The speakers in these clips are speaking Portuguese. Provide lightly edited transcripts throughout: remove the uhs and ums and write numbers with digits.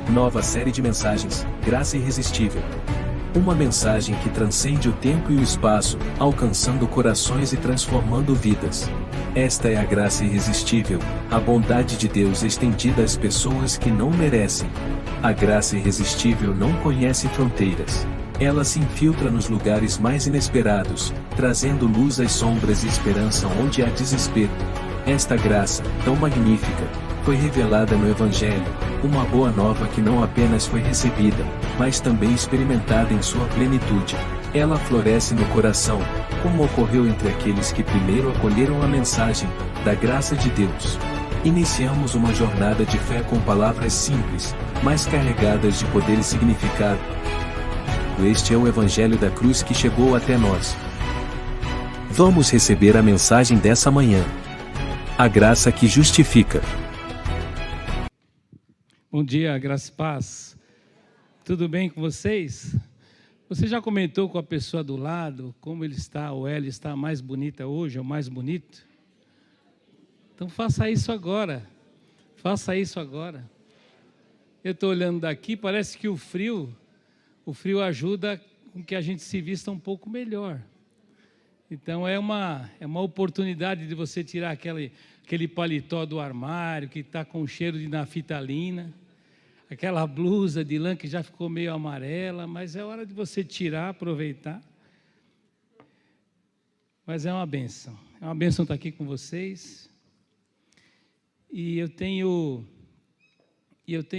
Nova série de mensagens, Graça Irresistível. Uma mensagem que transcende o tempo e o espaço, alcançando corações e transformando vidas. Esta é a graça irresistível, a bondade de Deus estendida às pessoas que não merecem. A graça irresistível não conhece fronteiras. Ela se infiltra nos lugares mais inesperados, trazendo luz às sombras e esperança onde há desespero. Esta graça, tão magnífica, foi revelada no Evangelho, uma boa nova que não apenas foi recebida, mas também experimentada em sua plenitude. Ela floresce no coração, como ocorreu entre aqueles que primeiro acolheram a mensagem da graça de Deus. Iniciamos uma jornada de fé com palavras simples, mas carregadas de poder e significado. Este é o Evangelho da Cruz que chegou até nós. Vamos receber a mensagem dessa manhã. A graça que justifica. Bom dia, graça e paz. Tudo bem com vocês? Você já comentou com a pessoa do lado como ele está ou ela está mais bonita hoje ou mais bonito? Então faça isso agora. Faça isso agora. Eu estou olhando daqui, parece que o frio ajuda com que a gente se vista um pouco melhor. Então é uma oportunidade de você tirar aquele paletó do armário que está com cheiro de naftalina, aquela blusa de lã que já ficou meio amarela, mas é hora de você tirar, aproveitar. Mas é uma bênção estar aqui com vocês. E eu tenho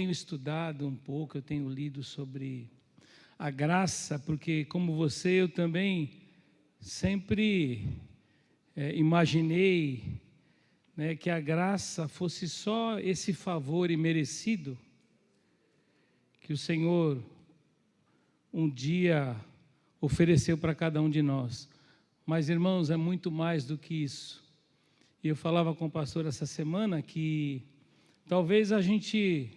estudado um pouco, eu tenho lido sobre a graça, porque como você, eu também sempre imaginei, né, que a graça fosse só esse favor imerecido que o Senhor um dia ofereceu para cada um de nós. Mas, irmãos, é muito mais do que isso. E eu falava com o pastor essa semana que talvez a gente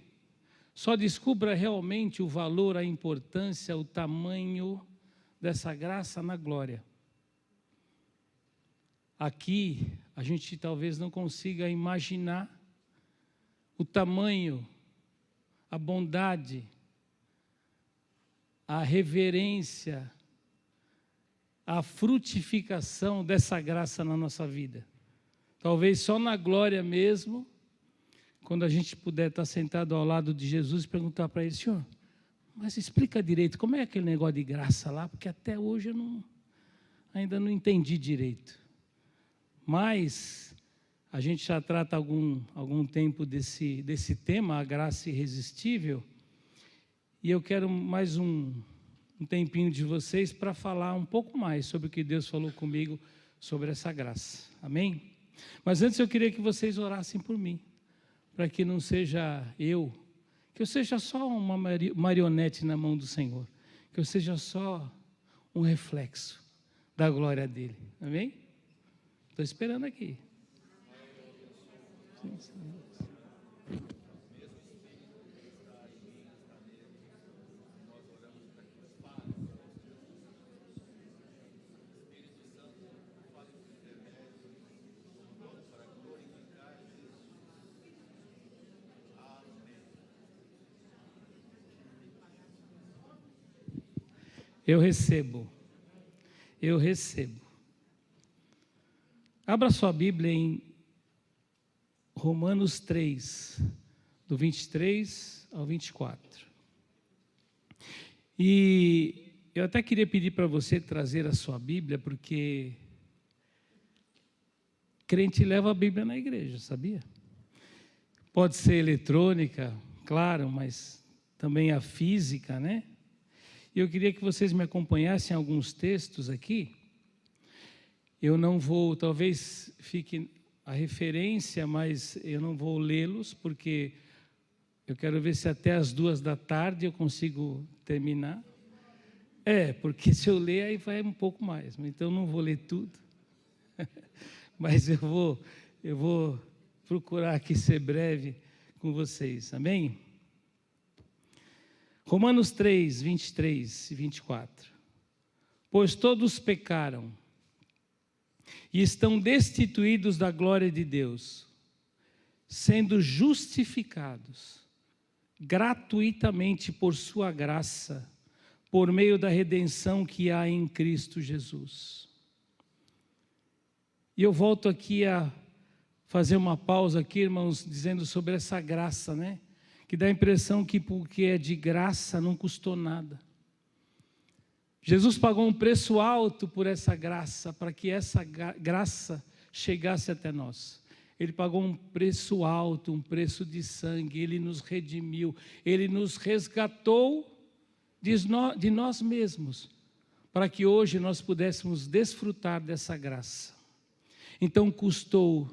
só descubra realmente o valor, a importância, o tamanho dessa graça na glória. Aqui, a gente talvez não consiga imaginar o tamanho, a bondade, a reverência, a frutificação dessa graça na nossa vida. Talvez só na glória mesmo, quando a gente puder estar sentado ao lado de Jesus e perguntar para ele: Senhor, mas explica direito, como é aquele negócio de graça lá? Porque até hoje eu ainda não entendi direito. Mas a gente já trata algum tempo desse tema, a graça irresistível, e eu quero mais um tempinho de vocês para falar um pouco mais sobre o que Deus falou comigo sobre essa graça. Amém? Mas antes eu queria que vocês orassem por mim, para que não seja que eu seja só uma marionete na mão do Senhor, que eu seja só um reflexo da glória dele. Amém? Estou esperando aqui. Eu recebo. Abra sua Bíblia em Romanos 3, do 23 ao 24. E eu até queria pedir para você trazer a sua Bíblia, porque crente leva a Bíblia na igreja, sabia? Pode ser eletrônica, claro, mas também a física, né? E eu queria que vocês me acompanhassem em alguns textos aqui. Eu não vou, talvez fique a referência, mas eu não vou lê-los, porque eu quero ver se até as 2 da tarde eu consigo terminar. Porque se eu ler, aí vai um pouco mais. Então, eu não vou ler tudo. Mas eu vou procurar aqui ser breve com vocês. Amém? Romanos 3, 23 e 24. Pois todos pecaram e estão destituídos da glória de Deus, sendo justificados gratuitamente por sua graça, por meio da redenção que há em Cristo Jesus. E eu volto aqui a fazer uma pausa aqui, irmãos, dizendo sobre essa graça, né? Que dá a impressão que porque é de graça não custou nada. Jesus pagou um preço alto por essa graça, para que essa graça chegasse até nós. Ele pagou um preço alto, um preço de sangue, Ele nos redimiu, Ele nos resgatou de nós mesmos, para que hoje nós pudéssemos desfrutar dessa graça. Então custou,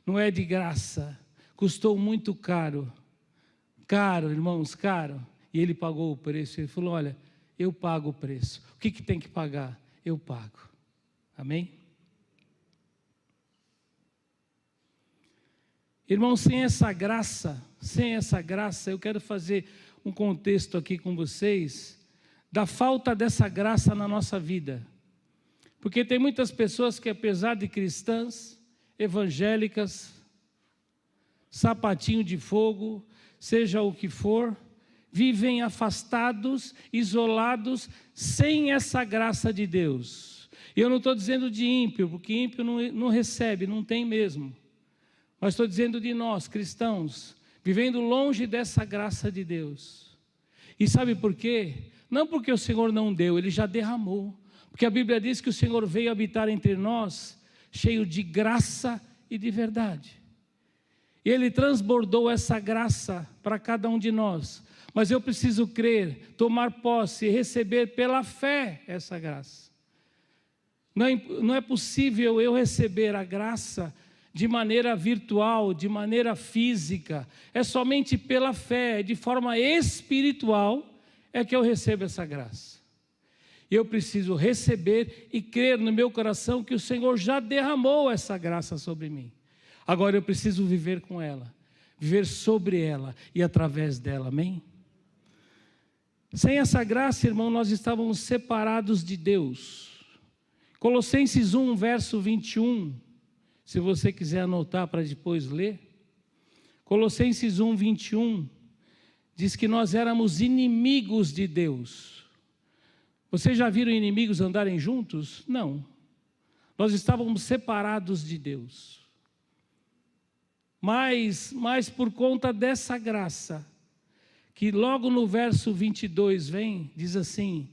não é de graça, custou muito caro, irmãos, caro, e Ele pagou o preço. Ele falou: olha, eu pago o preço, o que tem que pagar? Eu pago, amém? Irmãos, sem essa graça, eu quero fazer um contexto aqui com vocês, da falta dessa graça na nossa vida. Porque tem muitas pessoas que, apesar de cristãs, evangélicas, sapatinho de fogo, seja o que for, vivem afastados, isolados, sem essa graça de Deus. E eu não estou dizendo de ímpio, porque ímpio não recebe, não tem mesmo. Mas estou dizendo de nós, cristãos, vivendo longe dessa graça de Deus. E sabe por quê? Não porque o Senhor não deu, Ele já derramou. Porque a Bíblia diz que o Senhor veio habitar entre nós, cheio de graça e de verdade. E Ele transbordou essa graça para cada um de nós. Mas eu preciso crer, tomar posse e receber pela fé essa graça. Não é possível eu receber a graça de maneira virtual, de maneira física. É somente pela fé, de forma espiritual, é que eu recebo essa graça. Eu preciso receber e crer no meu coração que o Senhor já derramou essa graça sobre mim. Agora eu preciso viver com ela, viver sobre ela e através dela, amém? Sem essa graça, irmão, nós estávamos separados de Deus. Colossenses 1, verso 21, se você quiser anotar para depois ler. Colossenses 1, 21, diz que nós éramos inimigos de Deus. Vocês já viram inimigos andarem juntos? Não. Nós estávamos separados de Deus. Mas por conta dessa graça, que logo no verso 22 vem, diz assim: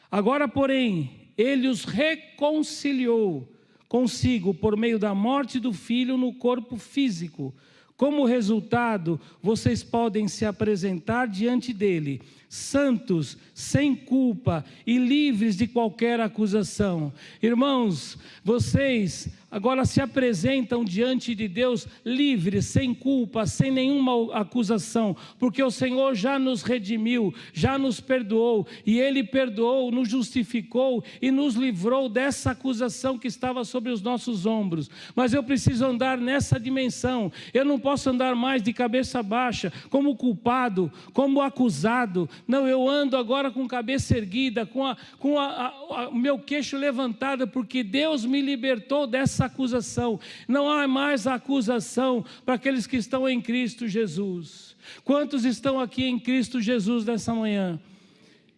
agora, porém, Ele os reconciliou consigo por meio da morte do Filho no corpo físico. Como resultado, vocês podem se apresentar diante dele, santos, sem culpa e livres de qualquer acusação. Irmãos, vocês agora se apresentam diante de Deus livres, sem culpa, sem nenhuma acusação, porque o Senhor já nos redimiu, já nos perdoou, e Ele perdoou, nos justificou e nos livrou dessa acusação que estava sobre os nossos ombros. Mas eu preciso andar nessa dimensão. Eu não posso andar mais de cabeça baixa, como culpado, como acusado. Não, eu ando agora com cabeça erguida, com o meu queixo levantado, porque Deus me libertou dessa acusação. Não há mais acusação para aqueles que estão em Cristo Jesus. Quantos estão aqui em Cristo Jesus nessa manhã?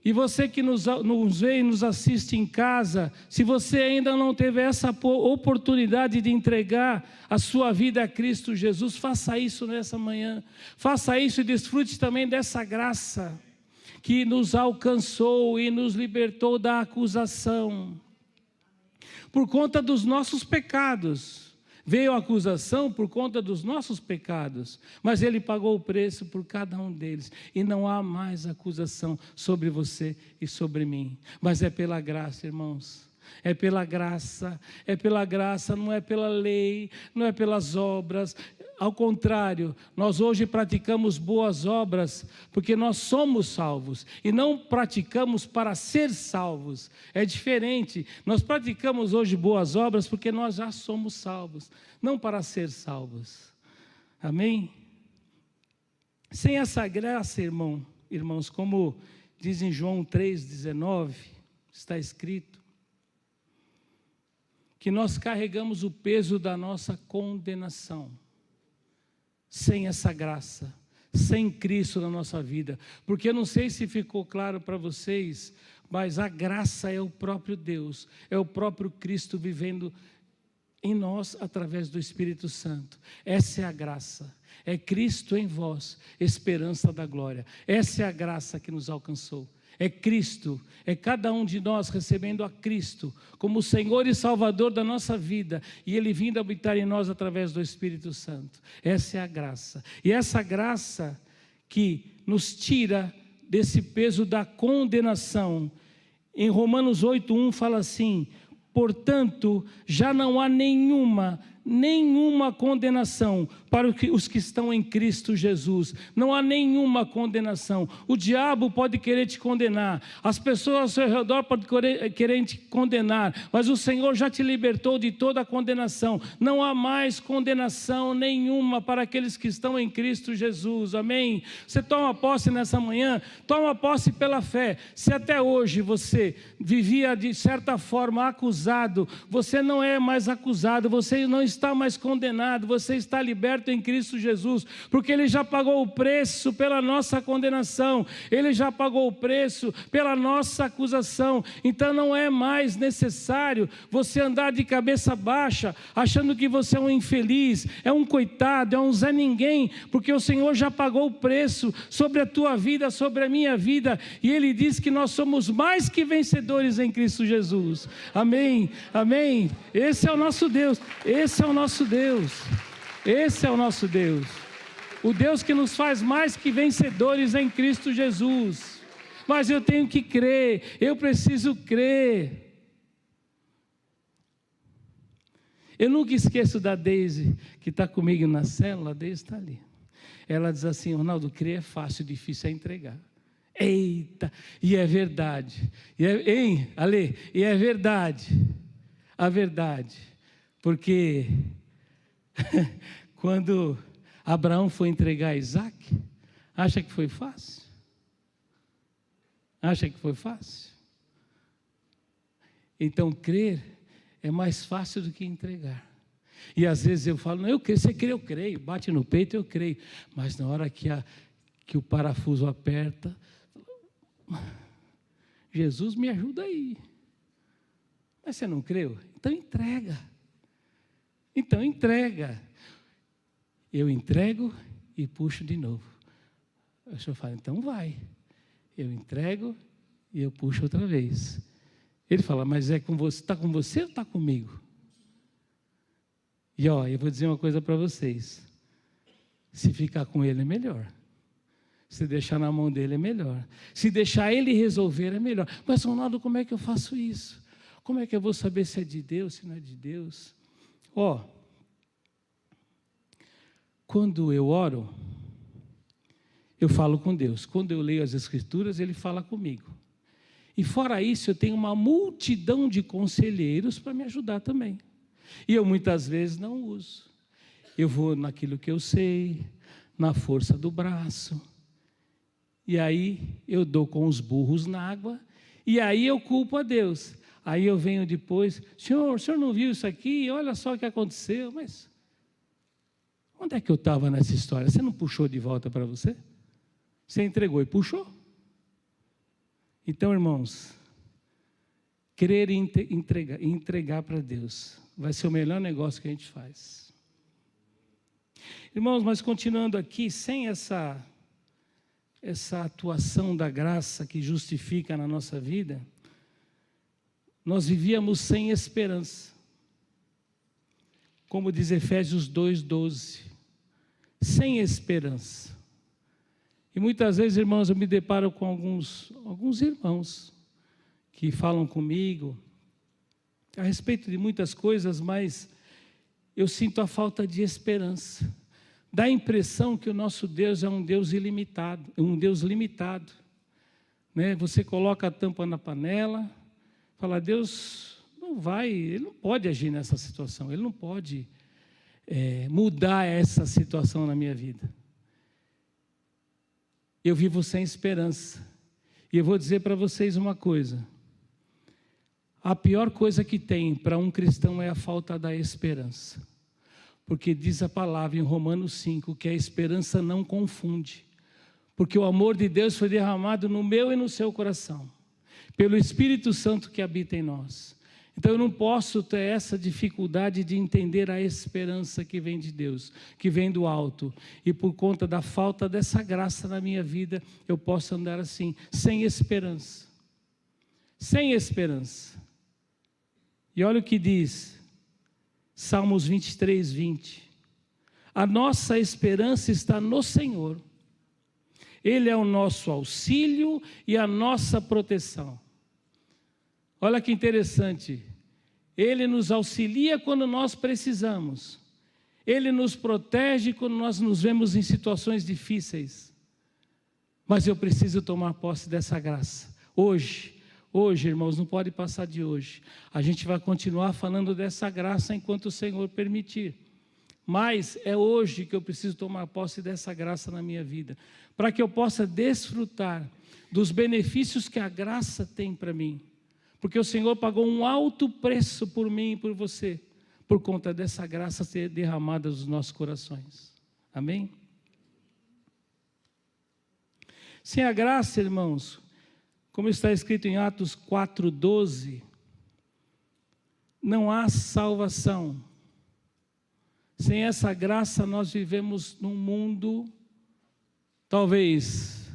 E você que nos vê e nos assiste em casa, se você ainda não teve essa oportunidade de entregar a sua vida a Cristo Jesus, faça isso nessa manhã. Faça isso e desfrute também dessa graça que nos alcançou e nos libertou da acusação. Por conta dos nossos pecados. Veio a acusação por conta dos nossos pecados, mas Ele pagou o preço por cada um deles, e não há mais acusação sobre você e sobre mim, mas é pela graça, irmãos. É pela graça, não é pela lei, não é pelas obras. Ao contrário, nós hoje praticamos boas obras porque nós somos salvos e não praticamos para ser salvos. É diferente. Nós praticamos hoje boas obras porque nós já somos salvos, não para ser salvos. Amém? Sem essa graça, irmãos, como diz em João 3,19, está escrito que nós carregamos o peso da nossa condenação. Sem essa graça, sem Cristo na nossa vida. Porque eu não sei se ficou claro para vocês, mas a graça é o próprio Deus, é o próprio Cristo vivendo em nós através do Espírito Santo. Essa é a graça, é Cristo em vós, esperança da glória. Essa é a graça que nos alcançou. É Cristo, é cada um de nós recebendo a Cristo como Senhor e Salvador da nossa vida, e Ele vindo habitar em nós através do Espírito Santo. Essa é a graça, e essa graça que nos tira desse peso da condenação. Em Romanos 8:1 fala assim: portanto, já não há nenhuma condenação para os que estão em Cristo Jesus. Não há nenhuma condenação. O diabo pode querer te condenar, as pessoas ao seu redor podem querer te condenar, mas o Senhor já te libertou de toda a condenação. Não há mais condenação nenhuma para aqueles que estão em Cristo Jesus. Amém? Você toma posse nessa manhã, toma posse pela fé. Se até hoje você vivia de certa forma acusado, você não é mais acusado, você não está mais condenado, você está liberto em Cristo Jesus, porque Ele já pagou o preço pela nossa condenação, Ele já pagou o preço pela nossa acusação. Então não é mais necessário você andar de cabeça baixa, achando que você é um infeliz, é um coitado, é um Zé Ninguém, porque o Senhor já pagou o preço sobre a tua vida, sobre a minha vida, e Ele diz que nós somos mais que vencedores em Cristo Jesus. Amém, amém. Esse é o nosso Deus, esse é o nosso Deus, esse é o nosso Deus, o Deus que nos faz mais que vencedores em Cristo Jesus. Mas eu tenho que crer, eu preciso crer. Eu nunca esqueço da Deise, que está comigo na célula. A Deise está ali. Ela diz assim: Ronaldo, crer é fácil, difícil é entregar. Eita, e é verdade, hein, Ale? E é verdade, a verdade, porque quando Abraão foi entregar Isaac, acha que foi fácil? Acha que foi fácil? Então crer é mais fácil do que entregar. E às vezes eu falo: não, eu creio. Você crê, eu creio, bate no peito, eu creio, mas na hora que o parafuso aperta, Jesus, me ajuda aí. Mas você não creu? Então entrega. Então entrega. Eu entrego e puxo de novo. O senhor fala: então vai. Eu entrego e eu puxo outra vez. Ele fala: mas é com você, está com você ou está comigo? E ó, eu vou dizer uma coisa para vocês: se ficar com ele é melhor. Se deixar na mão dele é melhor. Se deixar ele resolver é melhor. Mas, Ronaldo, como é que eu faço isso? Como é que eu vou saber se é de Deus, se não é de Deus? Ó, quando eu oro, eu falo com Deus. Quando eu leio as Escrituras, Ele fala comigo. E fora isso, eu tenho uma multidão de conselheiros para me ajudar também. E eu muitas vezes não uso. Eu vou naquilo que eu sei, na força do braço. E aí eu dou com os burros na água, e aí eu culpo a Deus. Aí eu venho depois: o senhor não viu isso aqui? Olha só o que aconteceu. Mas onde é que eu estava nessa história? Você não puxou de volta para você? Você entregou e puxou? Então, irmãos, crer e entregar para Deus vai ser o melhor negócio que a gente faz. Irmãos, mas continuando aqui, sem essa atuação da graça que justifica na nossa vida, nós vivíamos sem esperança. Como diz Efésios 2:12, sem esperança. E muitas vezes, irmãos, eu me deparo com alguns irmãos que falam comigo a respeito de muitas coisas, mas eu sinto a falta de esperança. Dá a impressão que o nosso Deus é um Deus ilimitado, um Deus limitado. Né? Você coloca a tampa na panela, fala: Deus não vai, Ele não pode agir nessa situação, Ele não pode mudar essa situação na minha vida. Eu vivo sem esperança. E eu vou dizer para vocês uma coisa: a pior coisa que tem para um cristão é a falta da esperança. Porque diz a palavra em Romanos 5 que a esperança não confunde. Porque o amor de Deus foi derramado no meu e no seu coração, pelo Espírito Santo que habita em nós. Então eu não posso ter essa dificuldade de entender a esperança que vem de Deus, que vem do alto. E por conta da falta dessa graça na minha vida, eu posso andar assim, sem esperança. Sem esperança. E olha o que diz Salmos 23, 20. A nossa esperança está no Senhor. Ele é o nosso auxílio e a nossa proteção. Olha que interessante. Ele nos auxilia quando nós precisamos. Ele nos protege quando nós nos vemos em situações difíceis. Mas eu preciso tomar posse dessa graça. Hoje, irmãos, não pode passar de hoje. A gente vai continuar falando dessa graça enquanto o Senhor permitir. Mas é hoje que eu preciso tomar posse dessa graça na minha vida, para que eu possa desfrutar dos benefícios que a graça tem para mim. Porque o Senhor pagou um alto preço por mim e por você, por conta dessa graça ser derramada nos nossos corações. Amém? Sem a graça, irmãos, como está escrito em Atos 4:12, não há salvação. Sem essa graça nós vivemos num mundo, talvez,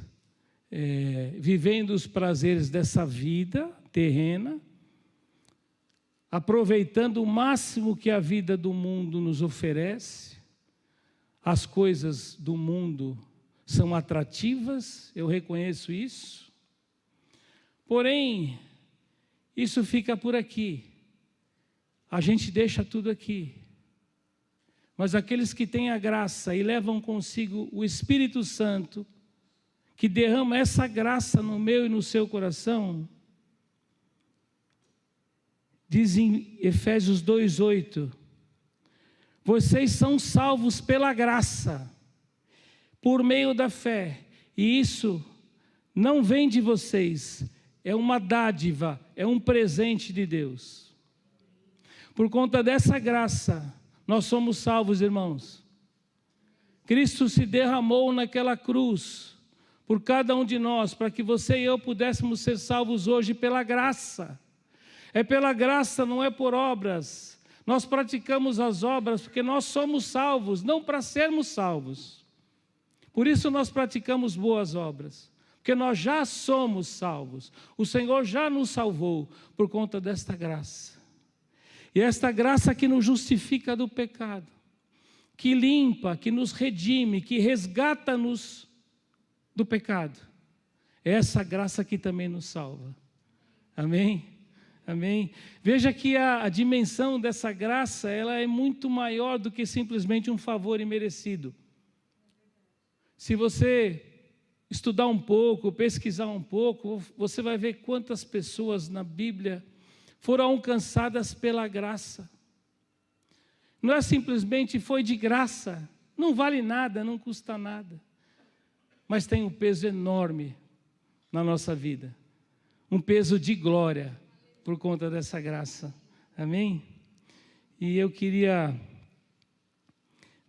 vivendo os prazeres dessa vida terrena, aproveitando o máximo que a vida do mundo nos oferece. As coisas do mundo são atrativas, eu reconheço isso. Porém, isso fica por aqui. A gente deixa tudo aqui. Mas aqueles que têm a graça e levam consigo o Espírito Santo, que derrama essa graça no meu e no seu coração, diz em Efésios 2:8, vocês são salvos pela graça, por meio da fé, e isso não vem de vocês, é uma dádiva, é um presente de Deus. Por conta dessa graça, nós somos salvos, irmãos. Cristo se derramou naquela cruz por cada um de nós, para que você e eu pudéssemos ser salvos hoje pela graça. É pela graça, não é por obras. Nós praticamos as obras porque nós somos salvos, não para sermos salvos. Por isso nós praticamos boas obras, porque nós já somos salvos. O Senhor já nos salvou por conta desta graça. E esta graça que nos justifica do pecado, que limpa, que nos redime, que resgata-nos do pecado. É essa graça que também nos salva. Amém? Amém? Veja que a dimensão dessa graça, ela é muito maior do que simplesmente um favor imerecido. Se você estudar um pouco, pesquisar um pouco, você vai ver quantas pessoas na Bíblia foram alcançadas pela graça. Não é simplesmente foi de graça, não vale nada, não custa nada, mas tem um peso enorme na nossa vida, um peso de glória por conta dessa graça. Amém? E eu queria,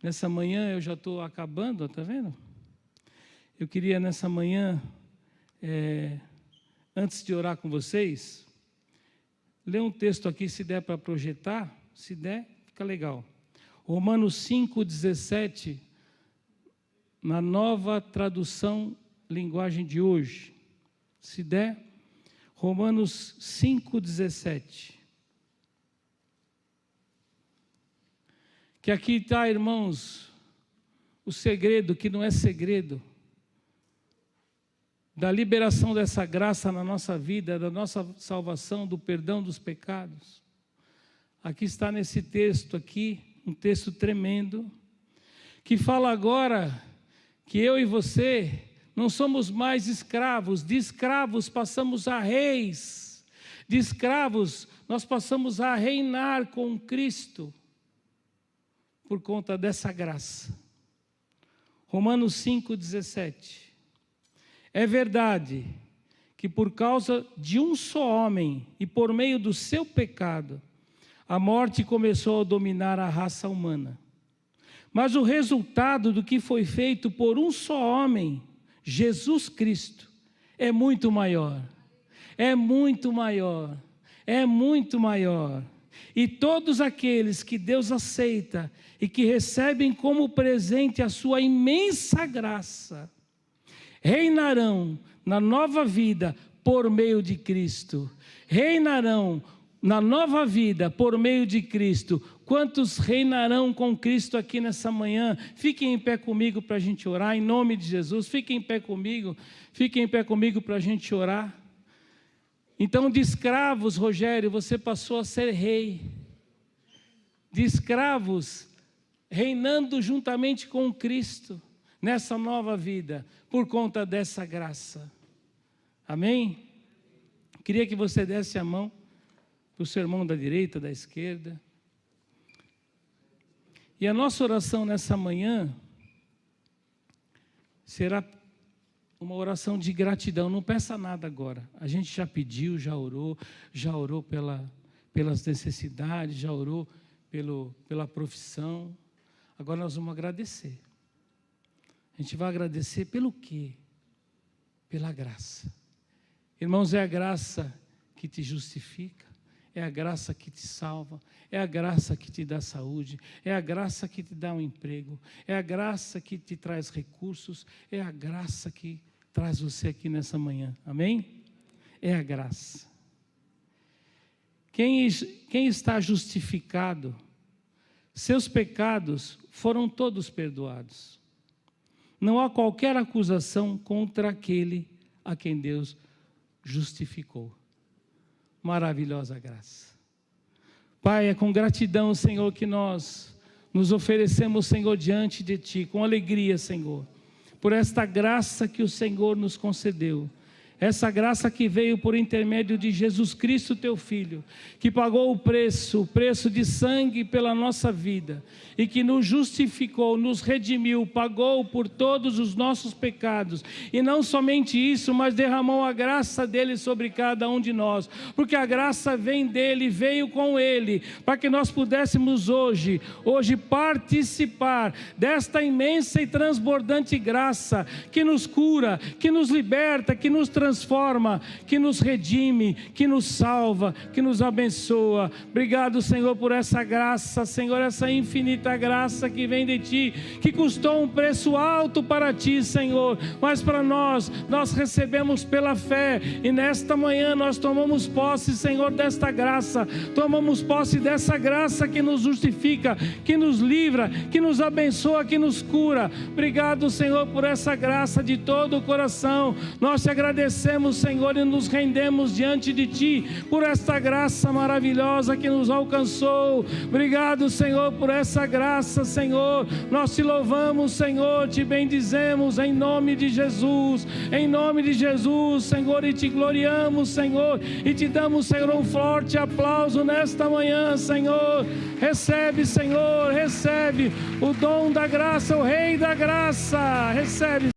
nessa manhã, eu já estou acabando, está vendo? Eu queria nessa manhã, antes de orar com vocês, ler um texto aqui, se der para projetar, se der, fica legal. Romanos 5:17, na nova tradução, linguagem de hoje. Se der, Romanos 5:17. Que aqui está, irmãos, o segredo, que não é segredo, da liberação dessa graça na nossa vida, da nossa salvação, do perdão dos pecados. Aqui está nesse texto aqui, um texto tremendo, que fala agora que eu e você não somos mais escravos, de escravos passamos a reis, de escravos nós passamos a reinar com Cristo, por conta dessa graça. Romanos 5:17. É verdade que por causa de um só homem e por meio do seu pecado, a morte começou a dominar a raça humana. Mas o resultado do que foi feito por um só homem, Jesus Cristo, é muito maior. É muito maior. É muito maior. E todos aqueles que Deus aceita e que recebem como presente a sua imensa graça, reinarão na nova vida por meio de Cristo. Reinarão na nova vida por meio de Cristo. Quantos reinarão com Cristo aqui nessa manhã? Fiquem em pé comigo para a gente orar, em nome de Jesus. Fiquem em pé comigo para a gente orar. Então, de escravos, Rogério, você passou a ser rei. De escravos, reinando juntamente com Cristo, nessa nova vida, por conta dessa graça. Amém? Queria que você desse a mão para o seu irmão da direita, da esquerda. E a nossa oração nessa manhã será uma oração de gratidão. Não peça nada agora. A gente já pediu, já orou pelas necessidades, já orou pela profissão. Agora nós vamos agradecer. A gente vai agradecer pelo quê? Pela graça. Irmãos, é a graça que te justifica, é a graça que te salva, é a graça que te dá saúde, é a graça que te dá um emprego, é a graça que te traz recursos, é a graça que traz você aqui nessa manhã. Amém? É a graça. Quem está justificado, seus pecados foram todos perdoados. Não há qualquer acusação contra aquele a quem Deus justificou. Maravilhosa graça. Pai, é com gratidão, Senhor, que nós nos oferecemos, Senhor, diante de Ti, com alegria, Senhor, por esta graça que o Senhor nos concedeu. Essa graça que veio por intermédio de Jesus Cristo, Teu Filho, que pagou o preço de sangue pela nossa vida, e que nos justificou, nos redimiu, pagou por todos os nossos pecados, e não somente isso, mas derramou a graça dEle sobre cada um de nós, porque a graça vem dEle, veio com Ele, para que nós pudéssemos hoje participar desta imensa e transbordante graça, que nos cura, que nos liberta, que nos transforma, que nos redime, que nos salva, que nos abençoa. Obrigado, Senhor, por essa graça, Senhor, essa infinita graça que vem de Ti, que custou um preço alto para Ti, Senhor, mas para nós recebemos pela fé, e nesta manhã nós tomamos posse, Senhor, desta graça, tomamos posse dessa graça que nos justifica, que nos livra, que nos abençoa, que nos cura. Obrigado, Senhor, por essa graça de todo o coração. Nós te agradecemos, Senhor, e nos rendemos diante de Ti por esta graça maravilhosa que nos alcançou. Obrigado, Senhor, por essa graça, Senhor. Nós te louvamos, Senhor, te bendizemos em nome de Jesus, Senhor, e te gloriamos, Senhor, e te damos, Senhor, um forte aplauso nesta manhã, Senhor. Recebe, Senhor, recebe o dom da graça, o Rei da graça, recebe.